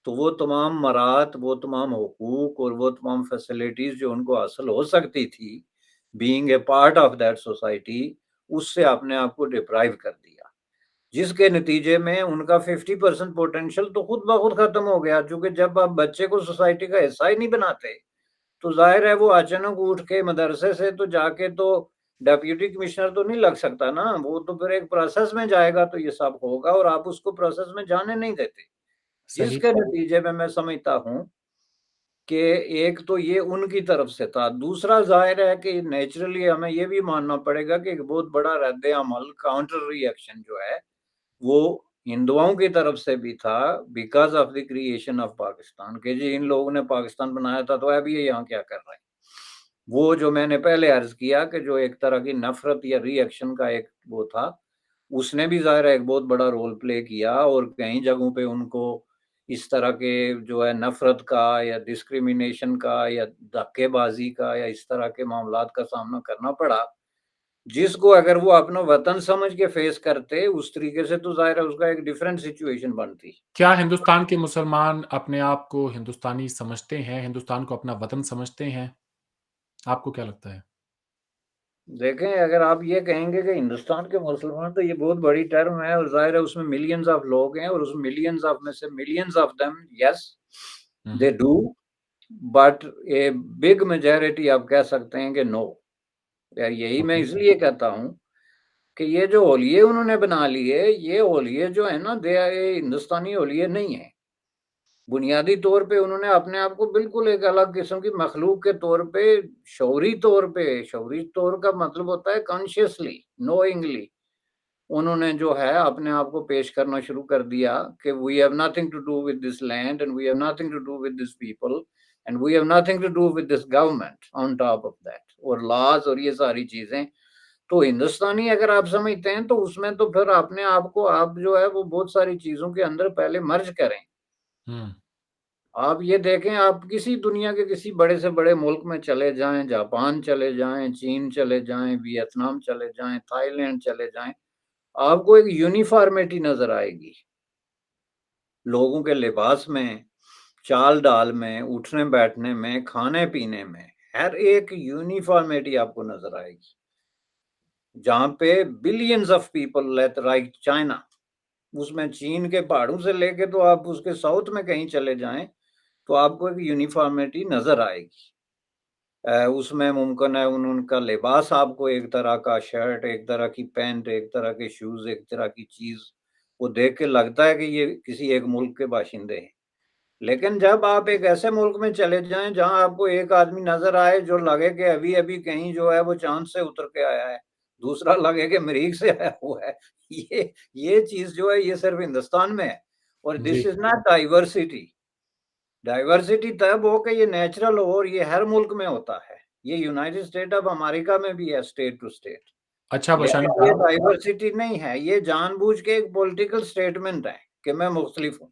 तो वो तमाम मराहत, वो तमाम हुकूक और वो तमाम फैसिलिटीज़ जो उनको हासिल हो सकती थी, being a part of that society, उससे अपने आप को डिप्राइव कर दिया। जिसके नतीजे में उनका 50% पोटेंशियल तो खुद ब खुद खत्म हो गया, क्योंकि जब आप बच्चे को सोसाइटी का हिस्सा ही नहीं बनाते, तो ज़ाहिर है वो अचानक उठ के मदरसे से तो जाके तो डेप्यूटी कमिश्नर तो नहीं लग सकता ना, वो तो फिर एक प्रोसेस में जाएगा तो ये सब होगा और आप उसको प्रोसेस में जाने नहीं देते। सही। जिसके नतीजे में मैं समझता हूँ कि एक तो ये उनकी तरफ से था, दूसरा ज़ाहिर है कि नेचुरली हमें ये भी मानना पड़ेगा कि एक बहुत बड़ा रद्द-ए-अमल काउंटर रिएक्शन जो है, वो हिंदुओं की तरफ से भी था because of the creation of Pakistan कि जी इन लोगों ने पाकिस्तान बनाया था तो अब ये यहाँ क्या कर रहे हैं। वो जो मैंने पहले अर्ज़ किया कि जो एक तरह की नफ़रत या रिएक्शन का एक वो था, उसने भी ज़ाहिर है एक बहुत बड़ा रोल प्ले किया और कई जगहों पे उनको इस तरह के जो है नफ़रत का या डिस्क्रिमिनेशन का या धक्केबाज़ी का या इस तरह के मामलात का सामना करना पड़ा, जिसको अगर वो अपना वतन समझ के फेस करते, उस तरीके से तो ज़ाहिर है उसका एक डिफरेंट सिचुएशन बनती। क्या हिंदुस्तान के मुसलमान अपने आप को हिंदुस्तानी समझते हैं, हिंदुस्तान को अपना वतन समझते हैं? आपको क्या लगता है? देखें, अगर आप ये कहेंगे कि हिंदुस्तान के मुसलमान तो ये बहुत बड़ी टर्म है और ज़ाहिर है उसमें मिलियंस ऑफ लोग हैं और उस मिलियंस ऑफ में से millions of them yes, hmm, they hmm. Do but a big majority आप कह सकते हैं कि नो। यार यही मैं ओके। इसलिए कहता हूँ कि ये जो होलिये उन्होंने बना लिए, ये होलिये जो है ना दे ये हिंदुस्तानी होलिये नहीं है। बुनियादी तौर पे उन्होंने अपने आप को बिल्कुल एक अलग किस्म की मखलूक के शऊरी तौर का मतलब होता है कॉन्शियसली, नोइंगली उन्होंने जो है अपने आप को पेश करना शुरू कर दिया कि we have nothing to do with this land and we have nothing to do with this people and we have nothing to do with this government on top of that और लॉज और ये सारी चीजें। तो हिंदुस्तानी अगर आप समझते हैं तो उसमें तो फिर अपने आप को आप जो है वो बहुत सारी चीजों के अंदर पहले मर्ज करें। हुँ। आप ये देखें, आप किसी दुनिया के किसी बड़े से बड़े मुल्क में चले जाएं, जापान चले जाएं, चीन चले जाएं, वियतनाम चले जाएं, थाईलैंड चले जाएं, आपको एक यूनिफॉर्मिटी नजर आएगी लोगों के लिबास में, चाल डाल में, उठने बैठने में, खाने पीने में, हर एक यूनिफॉर्मिटी आपको नजर आएगी। जहाँ पे billions of people like China, उसमें चीन के पहाड़ों से लेके तो आप उसके साउथ में कहीं चले जाएं तो आपको एक यूनिफॉर्मिटी नजर आएगी। उसमें मुमकिन है उनका लिबास आपको एक तरह का शर्ट, एक तरह की पैंट, एक तरह के शूज़, एक तरह की चीज़, वो देख के लगता है कि ये किसी एक मुल्क के बाशिंदे हैं। लेकिन जब आप एक ऐसे मुल्क में चले जाएँ जहाँ आपको एक आदमी नज़र आए जो लगे कि अभी-अभी कहीं जो है वो चाँद से उतर के आया है, दूसरा लगे कि मरीख से आया हुआ है। ये चीज़ जो है ये सिर्फ़ हिंदुस्तान में है और जी। This is not diversity. Diversity तब हो कि ये नेचुरल हो और ये हर मुल्क में होता है। ये यूनाइटेड स्टेट ऑफ अमेरिका में भी है स्टेट टू स्टेट। अच्छा बशानी लेकिन ये साहब। डाइवर्सिटी नहीं है, ये जानबूझ के एक पॉलिटिकल स्टेटमेंट है कि मैं मुख्तलिफ हूँ।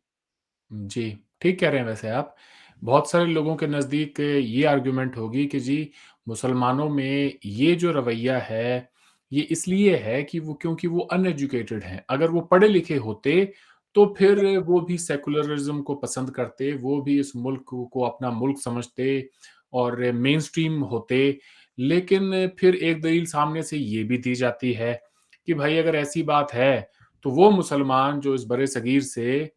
जी, ठीक कह रहे हैं वैसे आप। बहुत सारे लोगों के नज़दीक ये आर्गुमेंट होगी कि जी, मुसलमानों में ये जो रवैया है, ये इसलिए है कि वो क्योंकि वो अनएजुकेटेड हैं। अगर वो पढ़े-लिखे होते, तो फिर वो भी सेकुलरिज्म को पसंद करते, वो भी इस मुल्क को अपना मुल्क समझते और मेनस्ट्रीम होते। लेकिन फिर एक दलील सामने से ये भी दी जाती है कि भाई अगर ऐसी बात है, तो वो मुसलमान जो इस बरे-सगीर से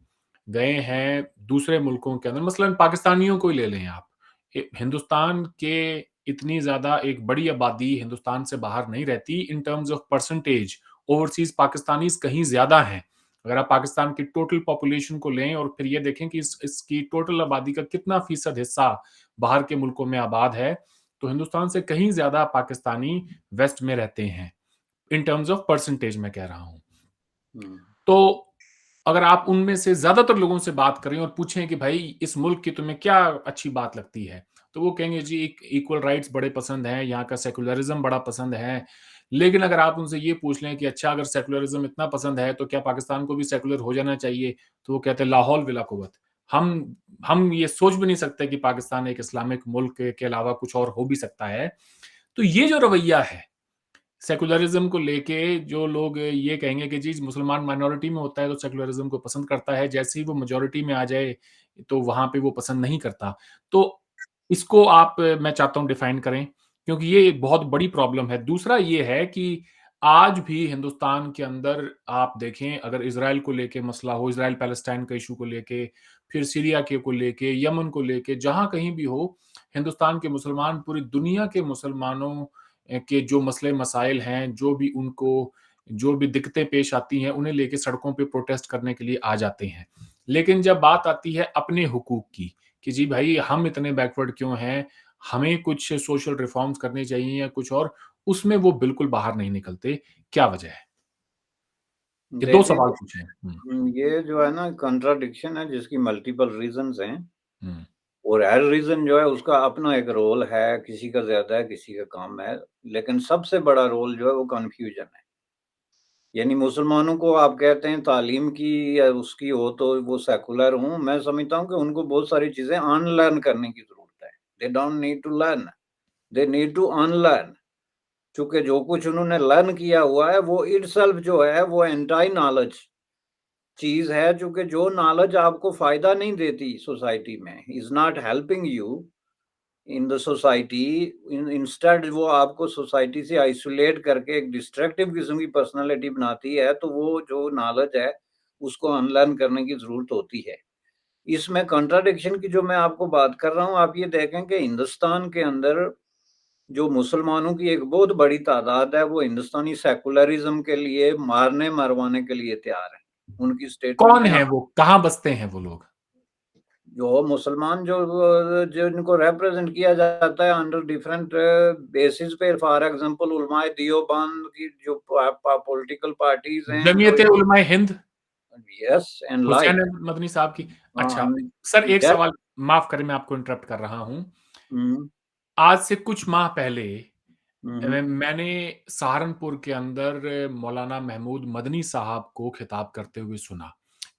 गए हैं दूसरे मुल्कों के अंदर, मसलन पाकिस्तानियों को ही ले लें आप। हिंदुस्तान के इतनी ज़्यादा एक बड़ी आबादी हिंदुस्तान से बाहर नहीं रहती in terms of percentage. Overseas Pakistanis कहीं ज़्यादा हैं। अगर आप पाकिस्तान की टोटल पॉपुलेशन को लें और फिर ये देखें कि इसकी टोटल आबादी का कितना फ़ीसद हिस्सा बाहर के मुल्कों में आबाद है, तो हिंदुस्तान से कहीं ज़्यादा पाकिस्तानी वेस्ट में रहते हैं। इन टर्म्स ऑफ परसेंटेज मैं कह रहा हूँ। हुँ। तो अगर आप उनमें से ज़्यादातर लोगों से बात करें और पूछें कि भाई इस मुल्क की तुम्हें क्या अच्छी बात लगती है? तो वो कहेंगे जी इक्वल राइट्स बड़े पसंद हैं, यहाँ का सेकुलरिज़्म बड़ा पसंद है। लेकिन अगर आप उनसे ये पूछ लें कि अच्छा अगर सेकुलरिज़्म इतना पसंद है तो क्या पाकिस्तान को भी सेकुलर हो जाना चाहिए? तो वो कहते हैं ला हौल वला कुव्वत। हम ये सोच भी नहीं सकते कि पाकिस्तान एक इस्लामिक मुल्क के अलावा कुछ और हो भी सकता है। तो ये जो रवैया है सेकुलरिज्म को लेके जो लोग ये कहेंगे कि जी मुसलमान माइनॉरिटी में होता है तो सेकुलरिज्म को पसंद करता है, जैसे ही वो मेजॉरिटी में आ जाए तो वहाँ पे वो पसंद नहीं करता। तो इसको आप मैं चाहता हूँ डिफाइन करें क्योंकि ये एक बहुत बड़ी प्रॉब्लम है। दूसरा ये है कि आज भी हिंदुस्तान के अंदर आप देखें अगर इज़राइल को लेके मसला हो, इज़राइल पैलेस्टाइन का इश्यू को लेके, फिर सीरिया के को लेके, यमन को लेके, जहाँ कहीं भी हो, हिंदुस्तान के मुसलमान पूरी दुनिया के मुसलमानों के जो मसले मसाइल हैं, जो भी दिक्कतें पेश आती हैं, उन्हें लेके सड़कों पे प्रोटेस्ट करने के लिए आ जाते हैं। लेकिन जब बात आती है अपने हुकूक की, कि जी भाई हम इतने बैकवर्ड क्यों हैं, हमें कुछ सोशल रिफॉर्म्स करने चाहिए या कुछ और, उसमें वो बिल्कुल बाहर नहीं निकलते। क्या वजह है? ये 2 देखिए, सवाल पूछे हैं। हुँ, ये जो है ना कॉन्ट्राडिक्शन है जिसकी मल्टीपल रीज़न्स हैं हुँ। और हर रीज़न जो है उसका अपना एक रोल है, किसी का ज़्यादा है, किसी का कम है, लेकिन सबसे बड़ा रोल जो है वो कन्फ्यूज़न है। यानी मुसलमानों को आप कहते हैं तालीम की या उसकी हो तो वो सेकुलर हों, मैं समझता हूँ कि उनको बहुत सारी चीज़ें अनलर्न करने की ज़रूरत है। They don't need to learn, they need to unlearn. चूँकि जो कुछ उन्होंने लर्न किया हुआ है वो इटसेल्फ जो है वो एंटी नॉलेज चीज़ है, चूँकि जो नॉलेज आपको फ़ायदा नहीं देती सोसाइटी में, is not helping you in the society, instead वो आपको सोसाइटी से आइसोलेट करके एक डिस्ट्रक्टिव किस्म की पर्सनालिटी बनाती है, तो वो जो नॉलेज है, उसको अनलर्न करने की ज़रूरत होती है। इसमें कॉन्ट्राडिक्शन की जो मैं आपको बात कर रहा हूँ, आप ये देखें कि हिंदुस्तान के अंदर जो मुसलमानों की एक बहुत बड़ी तादाद है, वो हिंदुस्तानी सेकुलरिज़्म के लिए मारने-मरवाने के लिए तैयार हैं। उनकी कौन स्टेटमेंटें है आप वो? कहाँ बसते हैं वो लोग? जो मुसलमान जो जिनको रिप्रेजेंट किया जाता है अंडर डिफरेंट बेसिस पे फॉर एग्जांपल उलमाए देओबंद की जो पॉलिटिकल पार्टीज हैं जो Jamiat Ulema Hind, yes and Hussain like Ahmad Madani Sahab की। अच्छा, हाँ सर एक दैट सवाल माफ़ करें मैं आपको इंटरप्ट कर रहा हूँ। हम्म आज से कुछ माह पहले हम्म मैंने सहारनपुर के अंदर मौलाना महमूद मदनी साहब को खिताब करते हुए सुना।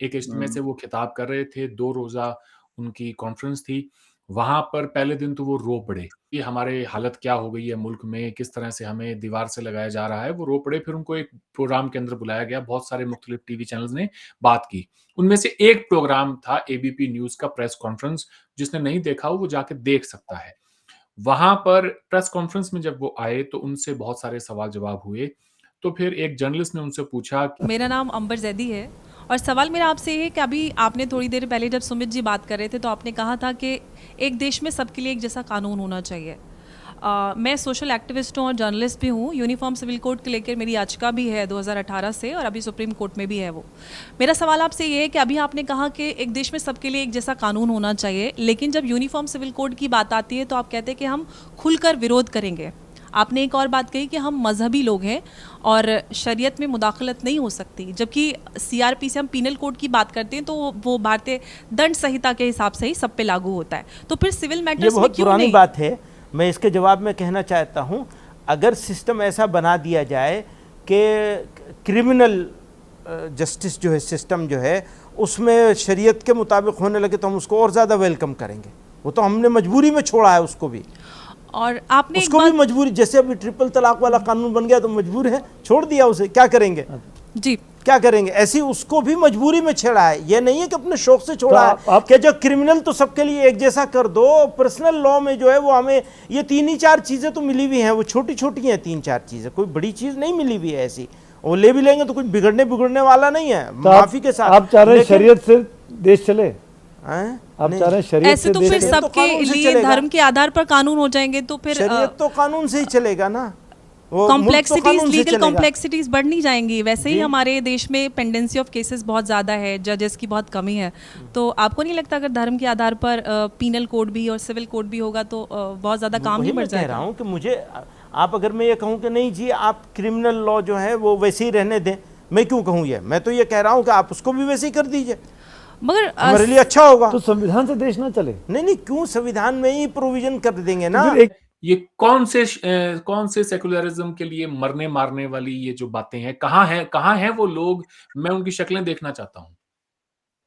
एक इज्तिमा हम्म से वो खिताब कर रहे थे, 2 रोज़ा उनकी कॉन्फ्रेंस थी। वहाँ पर पहले दिन तो वो रो पड़े, कि हमारे हालत क्या हो गई है मुल्क में, किस तरह से हमें दीवार से लगाया जा रहा है, वो रो पड़े। फिर उनको एक प्रोग्राम के अंदर बुलाया गया, बहुत सारे मुख्तलिफ टीवी चैनल्स ने बात की। उनमें से एक प्रोग्राम था एबीपी न्यूज़ का प्रेस कॉन्फ्रेंस, जिसने नहीं देखा हो वो जाके देख सकता है। वहाँ पर प्रेस कॉन्फ्रेंस में जब वो आए तो उनसे बहुत सारे सवाल-जवाब हुए। तो फिर एक जर्नलिस्ट ने उनसे पूछा कि मेरा नाम अंबर ज़ैदी है और सवाल मेरा आपसे ये है कि अभी आपने थोड़ी देर पहले जब सुमित जी बात कर रहे थे तो आपने कहा था कि एक देश में सबके लिए एक जैसा कानून होना चाहिए। मैं सोशल एक्टिविस्ट हूँ और जर्नलिस्ट भी हूँ। यूनिफॉर्म सिविल कोड के लेकर मेरी याचिका भी है 2018 से और अभी सुप्रीम कोर्ट में भी है वो। मेरा सवाल आपसे ये है कि अभी आपने कहा कि एक देश में सबके लिए एक जैसा कानून होना चाहिए, लेकिन जब यूनिफॉर्म सिविल कोड की बात आती है तो आप कहते हैं कि हम खुलकर विरोध करेंगे। आपने एक और बात कही कि हम मजहबी लोग हैं और शरीयत में मुदाखलत नहीं हो सकती, जबकि सीआरपी से हम पीनल कोड की बात करते हैं तो वो भारतीय दंड संहिता के हिसाब से ही सब पे लागू होता है। तो फिर सिविल मैटर्स ये में बहुत क्यों पुरानी नहीं? बात है। मैं इसके जवाब में कहना चाहता हूँ, अगर सिस्टम ऐसा बना दिया जाए कि क्रिमिनल जस्टिस जो है सिस्टम जो है उसमें शरीयत के मुताबिक होने लगे तो हम उसको और ज़्यादा वेलकम करेंगे। वो तो हमने मजबूरी में छोड़ा है उसको भी। और आपने उसको भी मजबूरी, जैसे अभी ट्रिपल तलाक वाला कानून बन गया तो मजबूर है, छोड़ दिया उसे, क्या करेंगे। जी क्या करेंगे? ऐसी उसको भी मजबूरी में छेड़ा है, ये नहीं है कि अपने शौक से छोड़ा है कि जो क्रिमिनल तो सबके लिए एक जैसा कर दो। पर्सनल लॉ में जो है वो हमें ये 3 ही 4 चीजें तो मिली हुई हैं, वो छोटी छोटी हैं 3 4 चीजें, कोई बड़ी चीज नहीं मिली हुई है ऐसी। वो ले भी लेंगे तो कुछ बिगड़ने वाला नहीं है, माफी के साथ। आप चाह रहे हैं शरीयत से देश चले? हैं? आप चाह रहे हैं शरीयत ऐसे से तो देश फिर चले? तो सबके कानून से लिए चलेगा। धर्म के आधार पर कानून हो जाएंगे तो फिर शरीयत तो कानून से ही चलेगा ना, वो मुल्क तो कॉम्प्लेक्सिटीज, कानून से लीगल चलेगा। कॉम्प्लेक्सिटीज बढ़ नहीं जाएंगी। वैसे ही जी। हमारे देश में पेंडेंसी ऑफ केसेस बहुत ज़्यादा है, जजेस की बहुत कमी है। तो आपको नहीं लगता अगर धर्म के आधार पर पीनल कोड भी और सिविल कोड भी होगा तो बहुत ज़्यादा काम वही नहीं बढ़ मैं कह रहा जाएगा? हूँ कि मुझे, आप अगर मैं ये कहूँ कि नहीं जी आप क्रिमिनल लॉ जो है वो वैसे ही रहने दें, मैं क्यों कहूँ ये? मैं तो ये कह रहा हूँ कि आप उसको भी वैसे ही कर दीजिए, मगर हमारे लिए अच्छा होगा। तो संविधान से देश ना चले? नहीं, क्यों संविधान में ही प्रोविजन कर देंगे ना। तो फिर एक ये कौन से सेकुलरिज्म के लिए मरने मारने वाली ये जो बातें हैं, कहाँ हैं वो लोग? मैं उनकी शक्लें देखना चाहता हूँ।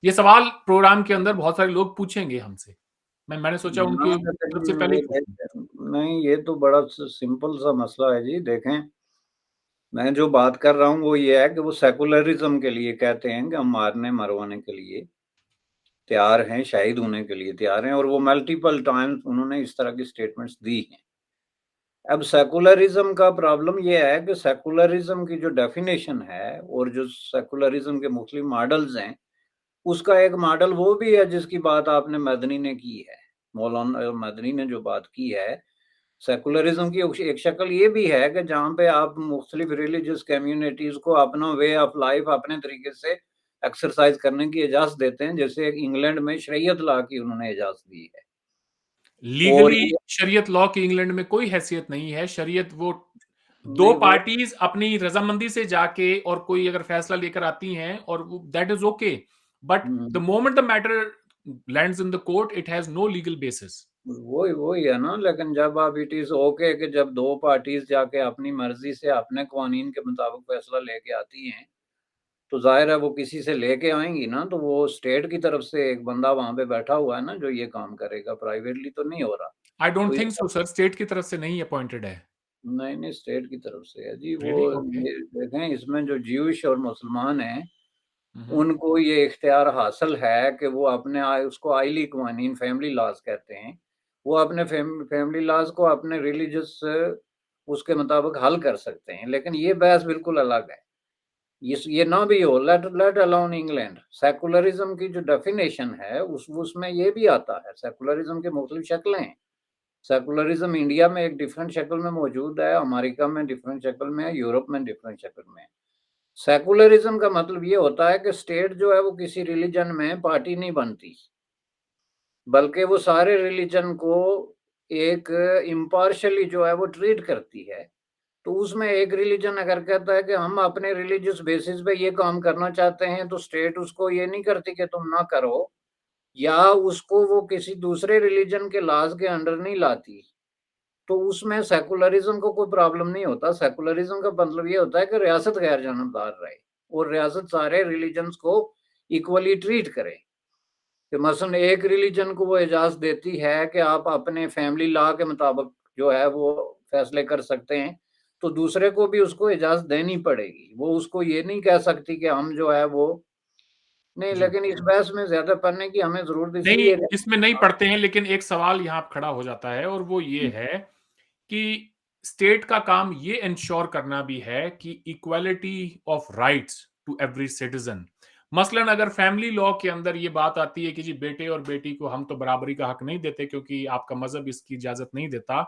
ये सवाल प्रोग्राम के अंदर बहुत सारे लोग पूछेंगे हमसे। मैंने सोचा उनकी तरफ से पहले ही पूछूं। नहीं, ये तो बड़ा सिंपल सा मसला है जी। देखें, मैं जो बात कर रहा हूँ वो ये है कि वो सेकुलरिज्म के लिए कहते हैं कि हम मारने मरवाने के लिए तैयार हैं, शहीद होने के लिए तैयार हैं, और वो मल्टीपल टाइम्स उन्होंने इस तरह की स्टेटमेंट्स दी हैं। अब सेकुलरिज्म का प्रॉब्लम ये है कि सेकुलरिज्म की जो डेफिनेशन है और जो सेकुलरिज्म के मुख्तलिफ मॉडल्स हैं, उसका एक मॉडल वो भी है जिसकी बात आपने मदनी ने की है। मौलाना मदनी ने जो बात की है, सेकुलरिज्म की एक शक्ल ये भी है कि जहाँ पे आप मुख्तलिफ रिलीजियस कम्युनिटीज को अपना वे ऑफ लाइफ अपने तरीके से एक्सरसाइज करने की इजाजत देते हैं, जैसे इंग्लैंड में शरीयत लॉ की उन्होंने इजाजत दी है। और लीगली ये शरीयत लॉ की इंग्लैंड में कोई हैसियत नहीं है। शरीयत वो 2 नहीं, वो पार्टीज अपनी रजामंदी से जाके और कोई अगर फैसला लेकर आती हैं और that is okay, but the moment the matter lands in the court it has no legal basis. वही है ना। लेकिन जब आप इट इज ओके कि जब दो पार्टीज जाके अपनी मर्जी से अपने कानून के मुताबिक फैसला लेके आती हैं, तो जाहिर है वो किसी से लेके आएंगी ना, तो वो स्टेट की तरफ से एक बंदा वहां पे बैठा हुआ है ना जो ये काम करेगा, प्राइवेटली तो नहीं हो रहा। आई तो डोंट ये थिंक सो सर, स्टेट की तरफ से नहीं अपॉइंटेड है। नहीं, स्टेट की तरफ से है जी। वो रियली? ओके। देखें, इसमें जो ज्यूश और मुसलमान हैं, हम्म। उनको ये इख्तियार हासिल है कि वो अपने उसको आइली कवानीन, फैमिली लॉज कहते हैं, वो अपने फैमिली लॉज को अपने रिलीजियस उसके मुताबिक हल कर सकते हैं। लेकिन ये बहस बिल्कुल अलग है। ये ना भी हो, let let alone England. Secularism की जो डेफिनेशन है उसमें ये भी आता है। सेकुलरिज्म के मुख्तलिफ शक्लें हैं। सेकुलरिज्म इंडिया में एक डिफरेंट शक्ल में मौजूद है, अमेरिका में डिफरेंट शक्ल में है, यूरोप में डिफरेंट शक्ल में है। सेकुलरिज्म का मतलब ये होता है कि स्टेट जो है वो किसी रिलीजन में पार्टी नहीं बनती, बल्कि वो सारे रिलीजन को एक इम्पार्शली जो है वो ट्रीट करती है। तो उसमें एक रिलीजन अगर कहता है कि हम अपने रिलीजियस बेसिस पे ये काम करना चाहते हैं, तो स्टेट उसको ये नहीं करती कि तुम ना करो, या उसको वो किसी दूसरे रिलीजन के लॉज के अंडर नहीं लाती। तो उसमें सेकुलरिज्म को कोई प्रॉब्लम नहीं होता। सेकुलरिज्म का मतलब ये होता है कि रियासत गैर जानबदार रहे और रियासत सारे रिलीजन्स को इक्वली ट्रीट करे। कि मसलन एक रिलीजन को वो इजाजत देती है कि आप अपने फैमिली लॉ के मुताबिक जो है वो फैसले कर सकते हैं, तो दूसरे को भी उसको इजाजत देनी पड़ेगी। वो उसको ये नहीं कह सकती कि हम जो है वो नहीं। जी। लेकिन इस बहस में ज्यादा पढ़ने की हमें जरूरत नहीं, इसलिए इसमें नहीं पढ़ते हैं, लेकिन एक सवाल यहाँ खड़ा हो जाता है और वो ये है कि स्टेट का काम ये इंश्योर करना भी है कि equality of rights to every citizen. मसलन अगर फैमिली लॉ के अंदर ये बात आती है कि जी बेटे और बेटी को हम तो बराबरी का हक नहीं देते क्योंकि आपका मजहब इसकी इजाजत नहीं देता,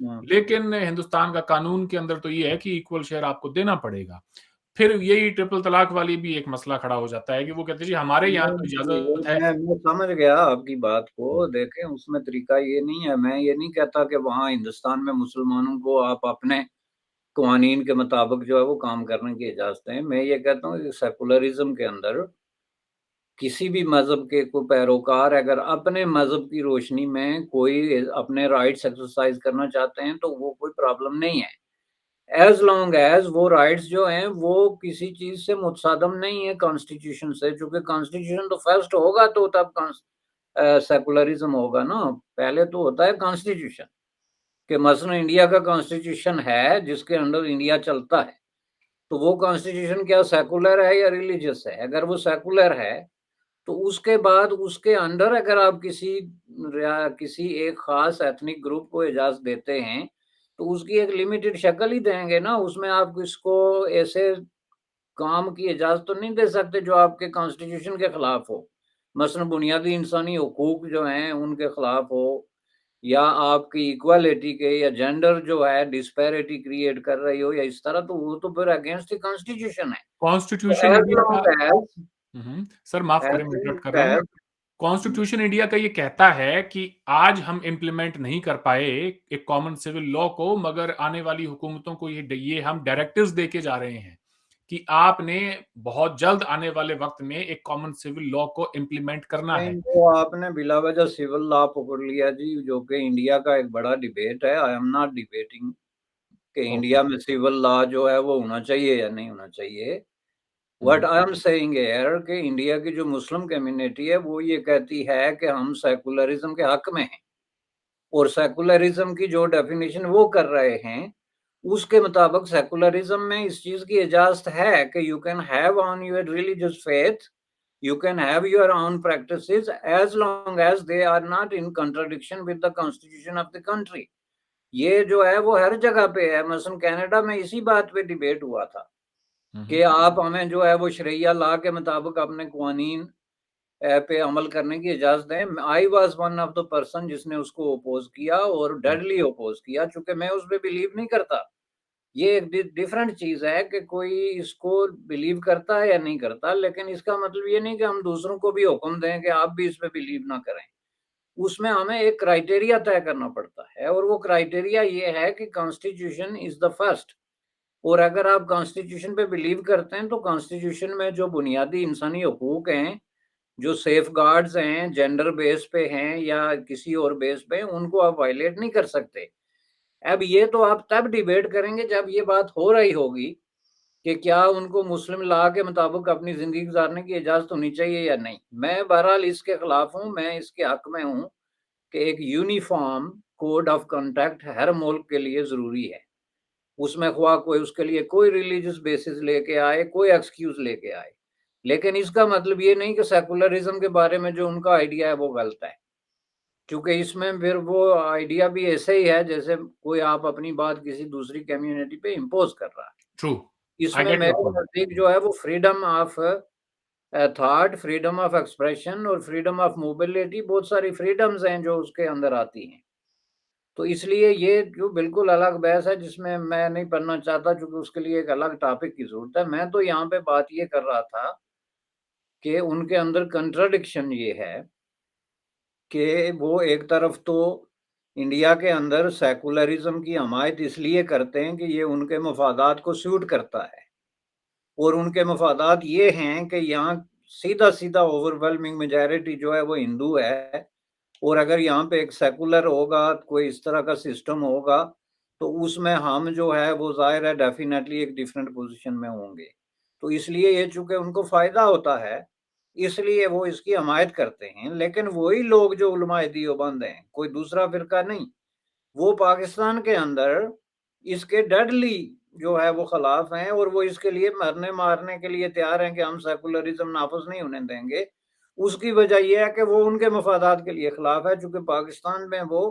लेकिन हिंदुस्तान का कानून के अंदर तो ये है कि इक्वल शेयर आपको देना पड़ेगा। फिर यही ट्रिपल तलाक वाली भी एक मसला खड़ा हो जाता है कि वो कहते हैं जी हमारे यहाँ तो इजाजत है। मैं समझ गया आपकी बात को। देखें, उसमें तरीका ये नहीं है। मैं ये नहीं कहता कि वहाँ हिंदुस्तान में मुसलमानों को आप अपने कवानीन के मुताबिक जो है वो काम करने की इजाजत है। मैं ये कहता हूँ कि सेकुलरिज्म के अंदर किसी भी मजहब के कोई पैरोकार अगर अपने मजहब की रोशनी में कोई अपने राइट्स एक्सरसाइज करना चाहते हैं, तो वो कोई प्रॉब्लम नहीं है, एज लॉन्ग एज वो राइट्स जो हैं वो किसी चीज से मुतसादम नहीं है कॉन्स्टिट्यूशन से। चूंकि कॉन्स्टिट्यूशन तो फर्स्ट होगा तो तब सेकुलरिज्म होगा ना। पहले तो होता है कॉन्स्टिट्यूशन, कि मसलन इंडिया का कॉन्स्टिट्यूशन है जिसके अंडर इंडिया चलता है, तो वो कॉन्स्टिट्यूशन क्या सेकुलर है या रिलीजियस है? अगर वो सेकुलर है तो उसके बाद उसके अंडर अगर आप किसी एक खास एथनिक ग्रुप को इजाजत देते हैं तो उसकी एक लिमिटेड शक्ल ही देंगे ना, उसमें आप किसको ऐसे काम की इजाजत तो नहीं दे सकते जो आपके कॉन्स्टिट्यूशन के खिलाफ हो। मसलन बुनियादी इंसानी हकूक जो हैं उनके खिलाफ हो, या आपकी इक्वालिटी के या जेंडर जो है डिस्पैरिटी क्रिएट कर रही हो या इस तरह, तो वो तो फिर अगेंस्ट द कॉन्स्टिट्यूशन है। तो कॉन्स्टिट्यूशन एज इंडिया का लॉन्ग एज सर माफ एज करें, मैं इंटरप्ट कर रहा हूँ। लॉन्ग कॉन्स्टिट्यूशन इंडिया का ये कहता है कि आज हम इम्प्लीमेंट नहीं कर पाए एक कॉमन सिविल लॉ को, मगर आने वाली हुकूमतों को ये हम डायरेक्टिव्स देके जा रहे हैं कि आपने बहुत जल्द आने वाले वक्त में एक कॉमन सिविल लॉ को इम्प्लीमेंट करना नहीं, है। वो आपने बिला वजह सिविल लॉ पकड़ लिया जी, जो कि इंडिया का एक बड़ा डिबेट है। आई एम नॉट डिबेटिंग कि ओके। इंडिया में सिविल लॉ जो है वो होना चाहिए या नहीं होना चाहिए। What hmm, I am saying here कि इंडिया की जो मुस्लिम कम्युनिटी है वो ये कहती है कि हम सेकुलरिज्म के हक में हैं, और सेकुलरिज्म की जो डेफिनेशन वो कर रहे हैं उसके मुताबिक सेकुलरिज्म में इस चीज की इजाजत है कि you can have on your religious faith, you can have your own practices as long as they are not in contradiction with the constitution of the country। ये जो है वो हर जगह पे है। मसलन कनाडा में इसी बात पे डिबेट हुआ था कि आप हमें जो है वो शरिया लॉ के मुताबिक अपने कवानीन पे अमल करने की इजाजत दें। I was one of the person जिसने उसको अपोज किया, और डेडली अपोज किया, चूंकि मैं उस पर बिलीव नहीं करता। ये एक डिफरेंट चीज है कि कोई इसको बिलीव करता है या नहीं करता, लेकिन इसका मतलब ये नहीं कि हम दूसरों को भी हुक्म दें कि आप भी इस पे बिलीव ना करें। उसमें हमें एक क्राइटेरिया तय करना पड़ता है, और वो क्राइटेरिया ये है कि कॉन्स्टिट्यूशन इज द फर्स्ट। और अगर आप कॉन्स्टिट्यूशन पे बिलीव करते हैं तो कॉन्स्टिट्यूशन में जो बुनियादी इंसानी हकूक हैं, जो सेफ गार्ड्स हैं, जेंडर बेस पे हैं या किसी और बेस पे, उनको आप वायलेट नहीं कर सकते। अब ये तो आप तब डिबेट करेंगे जब ये बात हो रही होगी कि क्या उनको मुस्लिम लॉ के मुताबिक अपनी जिंदगी गुजारने की इजाजत होनी चाहिए या नहीं। मैं बहरहाल इसके खिलाफ हूँ, मैं इसके हक में हूँ कि एक यूनिफॉर्म कोड ऑफ कंडक्ट हर मुल्क के लिए जरूरी है। उसमें ख्वाह कोई उसके लिए कोई रिलीजियस बेसिस लेके आए, कोई एक्सक्यूज लेके आए, लेकिन इसका मतलब ये नहीं कि सेकुलरिज्म के बारे में जो उनका आइडिया है वो गलत है। क्योंकि इसमें फिर वो आइडिया भी ऐसे ही है जैसे कोई आप अपनी बात किसी दूसरी कम्युनिटी पे इम्पोज कर रहा है। ट्रू। आई इसमें गेट योर मेरे पॉइंट। नजदीक जो है वो freedom of thought, freedom of expression और फ्रीडम ऑफ मोबिलिटी, बहुत सारी फ्रीडम्स हैं जो उसके अंदर आती हैं। तो इसलिए ये जो बिल्कुल अलग बहस है जिसमें मैं नहीं पढ़ना चाहता, क्योंकि उसके लिए एक अलग टॉपिक की जरूरत है। मैं तो यहाँ पे बात ये कर रहा था कि उनके अंदर कंट्राडिक्शन ये है कि वो एक तरफ तो इंडिया के अंदर सेकुलरिज्म की हमायत इसलिए करते हैं कि ये उनके मफादात को सूट करता है, और उनके मफादात ये हैं कि यहाँ सीधा-सीधा ओवरवेलमिंग मेजॉरिटी जो है वो हिंदू है, और अगर यहाँ पे एक सेकुलर होगा, कोई इस तरह का सिस्टम होगा, तो उसमें हम जो है वो ज़ाहिर है डेफिनिटली एक डिफरेंट पोज़ीशन में होंगे। तो इसलिए ये चूँकि उनको फ़ायदा होता है, इसलिए वो इसकी हमायत करते हैं। लेकिन वही लोग जो उलमाए देओबंद हैं, कोई दूसरा फ़िरका नहीं, वो पाकिस्तान के अंदर इसके डेडली जो है वो खिलाफ हैं, और वो इसके लिए मरने मारने के लिए तैयार हैं कि हम सेकुलरिज्म नाफिज नहीं होने देंगे। उसकी वजह ये है कि वो उनके मफादात के लिए खिलाफ है, चूंकि पाकिस्तान में वो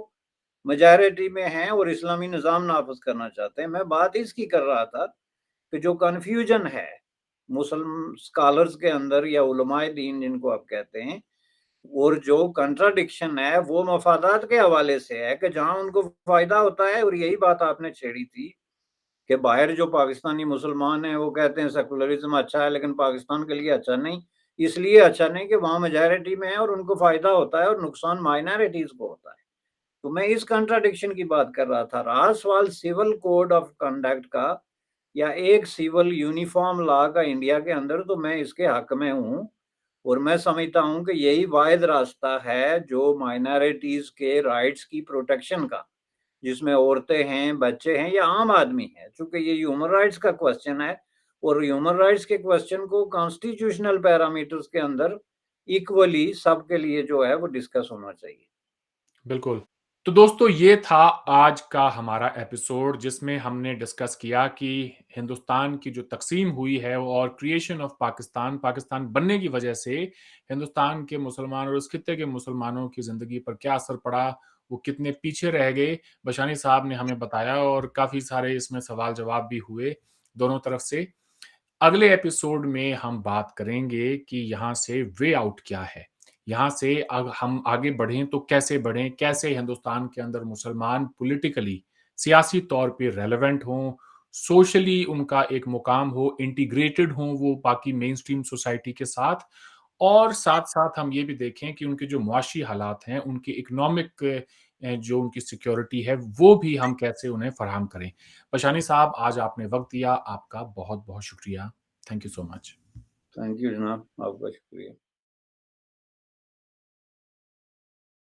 मेजॉरिटी में हैं और इस्लामी निज़ाम नाफिज करना चाहते हैं। मैं बात इसकी कर रहा था कि जो कन्फ्यूजन है मुस्लिम स्कॉलर्स के अंदर या उलमाए दीन जिनको आप कहते हैं, और जो कंट्राडिक्शन है वो मफादात के हवाले से है कि जहां उनको फायदा होता है, और यही बात आपने छेड़ी थी कि बाहर जो पाकिस्तानी मुसलमान हैं वो कहते हैं सेकुलरिज्म अच्छा है लेकिन पाकिस्तान के लिए अच्छा नहीं। इसलिए अच्छा नहीं कि वहां मेजॉरिटी में है और उनको फायदा होता है और नुकसान माइनॉरिटीज को होता है। तो मैं इस कंट्राडिक्शन की बात कर रहा था। रहा सवाल सिविल कोड ऑफ कंडक्ट का या एक सिविल यूनिफॉर्म लॉ का इंडिया के अंदर, तो मैं इसके हक में हूँ, और मैं समझता हूँ कि यही वाहिद रास्ता है जो माइनॉरिटीज के राइट्स की प्रोटेक्शन का, जिसमें औरतें हैं, बच्चे हैं या आम आदमी है। चूंकि ये ह्यूमन राइट्स का क्वेश्चन है, और ह्यूमन राइट्स के क्वेश्चन को कॉन्स्टिट्यूशनल पैरामीटर्स के अंदर इक्वली सबके लिए जो है वो डिस्कस होना चाहिए। बिल्कुल। तो दोस्तों ये था आज का हमारा एपिसोड जिसमें हमने डिस्कस किया कि हिंदुस्तान की जो तकसीम हुई है और क्रिएशन ऑफ पाकिस्तान, पाकिस्तान बनने की वजह से हिंदुस्तान के मुसलमान और उस खित्ते के मुसलमानों की ज़िंदगी पर क्या असर पड़ा, वो कितने पीछे रह गए, बशानी साहब ने हमें बताया और काफ़ी सारे इसमें सवाल-जवाब भी हुए दोनों तरफ से। अगले एपिसोड में हम बात करेंगे कि यहाँ से वे आउट क्या है? यहाँ से हम आगे बढ़ें तो कैसे बढ़ें? कैसे हिंदुस्तान के अंदर मुसलमान पॉलिटिकली, सियासी तौर पे रेलेवेंट हों, सोशली उनका एक मुकाम हो, इंटीग्रेटेड हों वो बाकी मेनस्ट्रीम सोसाइटी के साथ और साथ-साथ हम ये भी देखें कि उनके जो मुआशी हालात हैं, उनकी इकोनॉमिक जो उनकी सिक्योरिटी है, वो भी हम कैसे उन्हें फराहम करें। बशानी साहब, आज आपने वक़्त दिया, आपका बहुत-बहुत शुक्रिया। Thank you so much. Thank you जनाब, आपका शुक्रिया।